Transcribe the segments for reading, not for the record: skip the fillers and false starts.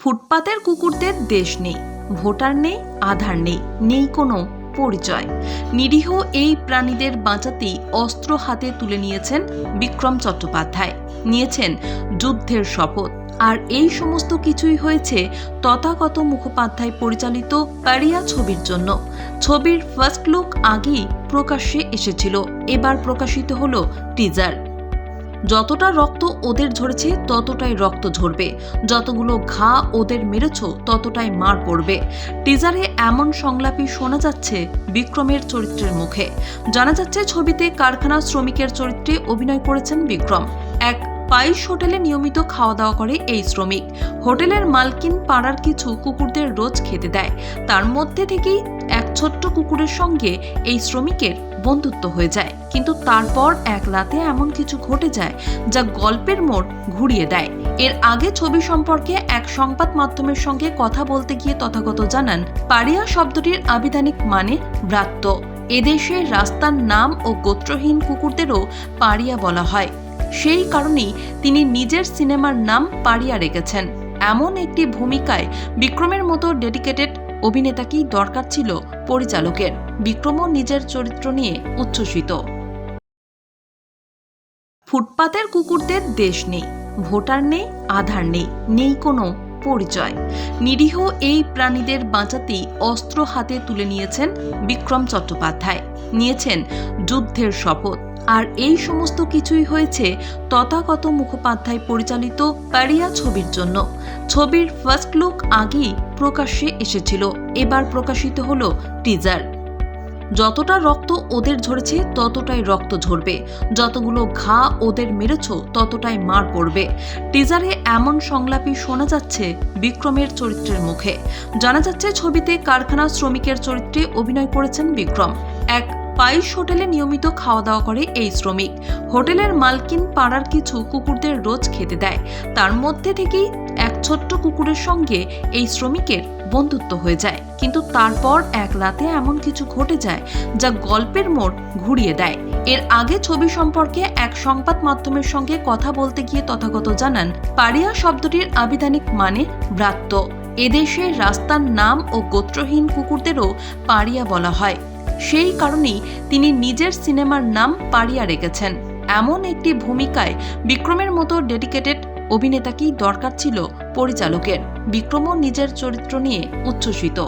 ফুটপাতের কুকুরদের দেশ নেই, ভোটার নেই, আধার নেই, নেই কোনো পরিচয়। নিরীহ এই প্রাণীদের বাঁচাতেই অস্ত্র হাতে তুলে নিয়েছেন বিক্রম চট্টোপাধ্যায়, নিয়েছেন যুদ্ধের শপথ। আর এই সমস্ত কিছুই হয়েছে তথাগত মুখোপাধ্যায় পরিচালিত পারিয়া ছবির জন্য। ছবির ফার্স্ট লুক আগেই প্রকাশ্যে এসেছিল, এবার প্রকাশিত হলো টিজার। যতটা রক্ত ওদের ঝরেছে ততটাই রক্ত ঝরবে, যতগুলো ঘা ওদের মেরেছ ততটাই মার পড়বে। টিজারে এমন সংলাপই শোনা যাচ্ছে বিক্রমের চরিত্রের মুখে। জানা যাচ্ছে ছবিতে কারখানা শ্রমিকের চরিত্রে অভিনয় করেছেন বিক্রম। এক পাইস হোটেলে নিয়মিত খাওয়া দাওয়া করে এই শ্রমিক। হোটেলের মালকিন পাড়ার কিছু কুকুরদের রোজ খেতে দেয়। তার মধ্যে থেকেই এক ছোট্ট কুকুরের সঙ্গে এই শ্রমিকের বন্ধুত্ব হয়ে যায়, কিন্তু তারপর এক রাতে এমন কিছু ঘটে যায় যা গল্পের মোড় ঘুরিয়ে দেয়। এর আগে ছবি সম্পর্কে এক সংবাদ মাধ্যমের সঙ্গে কথা বলতে গিয়ে তথাগত জানান, পারিয়া শব্দটির আবিধানিক মানে ভ্রাত্য। এদেশে রাস্তার নাম ও গোত্রহীন কুকুরদেরও পারিয়া বলা হয়। সেই কারণেই তিনি নিজের সিনেমার নাম পারিয়া রেখেছেন। এমন একটি ভূমিকায় বিক্রমের মতো ডেডিকেটেড অভিনেতাকেই দরকার ছিল পরিচালকের। বিক্রমও নিজের চরিত্র নিয়ে উচ্ছ্বসিত। ফুটপাতের কুকুরদের দেশ নেই, ভোটার নেই, আধার নেই, নেই কোনো পরিচয়। নিরীহ এই প্রাণীদের বাঁচাতেই অস্ত্র হাতে তুলে নিয়েছেন বিক্রম চট্টোপাধ্যায়, নিয়েছেন যুদ্ধের শপথ। আর এই সমস্ত কিছুই হয়েছে তথাগত মুখোপাধ্যায় পরিচালিত পারিয়া ছবির জন্য। ছবির ফার্স্ট লুক আগেই প্রকাশ্যে এসেছিল, এবার প্রকাশিত হলো টিজার। যতটা রক্ত ওদের ঝরেছে ততটাই রক্ত ঝরবে, যতগুলো ঘা ওদের মেরেছ ততটাই মার পড়বে। টিজারে এমন সংলাপই শোনা যাচ্ছে বিক্রমের চরিত্রের মুখে। জানা যাচ্ছে ছবিতে কারখানা শ্রমিকের চরিত্রে অভিনয় করেছেন বিক্রম। এক পাইস হোটেলে নিয়মিত খাওয়া দাওয়া করে এই শ্রমিক। হোটেলের মালকিন পাড়ার কিছু কুকুরদের রোজ খেতে দেয়। তার মধ্যে থেকেই এক ছোট্ট কুকুরের সঙ্গে এই শ্রমিকের বন্ধুত্ব হয়ে যায়, কিন্তু তারপর এক রাতে এমন কিছু ঘটে যায় যা গল্পের মোড় ঘুরিয়ে দেয়। এর আগে ছবি সম্পর্কে এক সংবাদ মাধ্যমের সঙ্গে কথা বলতে গিয়ে তথাগত জানান, পারিয়া শব্দটির আবিধানিক মানে ভ্রাত্য। এদেশে রাস্তার নাম ও গোত্রহীন কুকুরদেরও পারিয়া বলা হয়। সেই কারণেই তিনি নিজের সিনেমার নাম পারিয়া রেখেছেন। এমন একটি ভূমিকায় বিক্রমের মতো ডেডিকেটেড অভিনেতাকেই দরকার ছিল পরিচালকের। বিক্রমও নিজের চরিত্র নিয়ে উচ্ছ্বসিত।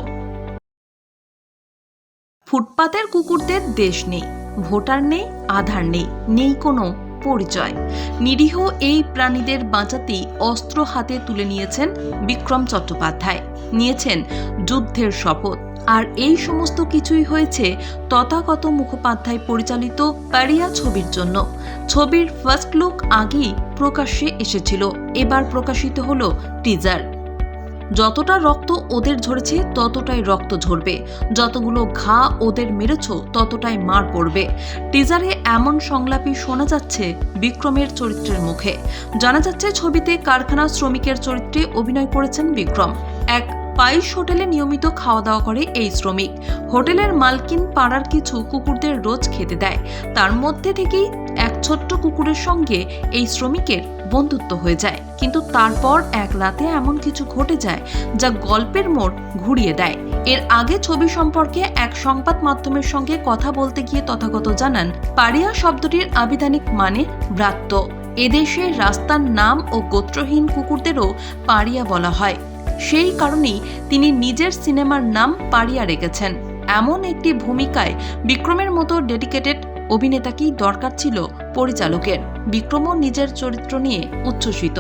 ফুটপাতের কুকুরদের দেশ নেই, ভোটার নেই, আধার নেই, নেই কোনো পরিচয়। নিরীহ এই প্রাণীদের বাঁচাতেই অস্ত্র হাতে তুলে নিয়েছেন বিক্রম চট্টোপাধ্যায়, নিয়েছেন যুদ্ধের শপথ। আর এই সমস্ত কিছুই হয়েছে তথাগত মুখোপাধ্যায় পরিচালিত পারিয়া ছবির জন্য। ছবির ফার্স্ট লুক আগেই প্রকাশ্যে এসেছিল, এবার প্রকাশিত হলো টিজার। যতটা রক্ত ওদের ঝরেছে ততটাই রক্ত ঝরবে, যতগুলো ঘা ওদের মেরেছ ততটাই মার পড়বে। টিজারে এমন সংলাপই শোনা যাচ্ছে বিক্রমের চরিত্রের মুখে। জানা যাচ্ছে ছবিতে কারখানা শ্রমিকের চরিত্রে অভিনয় করেছেন বিক্রম। এক পাইস হোটেলে নিয়মিত খাওয়া দাওয়া করে এই শ্রমিক। হোটেলের মালকিন পাড়ার কিছু কুকুরদের রোজ খেতে দেয়। তার মধ্যে থেকেই এক ছোট্ট কুকুরের সঙ্গে এই শ্রমিকের বন্ধুত্ব হয়ে যায়, কিন্তু তারপর এক রাতে এমন কিছু ঘটে যায় যা গল্পের মোড় ঘুরিয়ে দেয়। এর আগে ছবি সম্পর্কে এক সংবাদ মাধ্যমের সঙ্গে কথা বলতে গিয়ে তথাগত জানান, পারিয়া শব্দটির আবিধানিক মানে ভ্রাত্য। এদেশে রাস্তার নাম ও গোত্রহীন কুকুরদেরও পারিয়া বলা হয়। সেই কারণেই তিনি নিজের সিনেমার নাম পারিয়া রেখেছেন। এমন একটি ভূমিকায় বিক্রমের মতো ডেডিকেটেড অভিনেতাকেই দরকার ছিল পরিচালকের। বিক্রমও নিজের চরিত্র নিয়ে উচ্ছ্বসিত।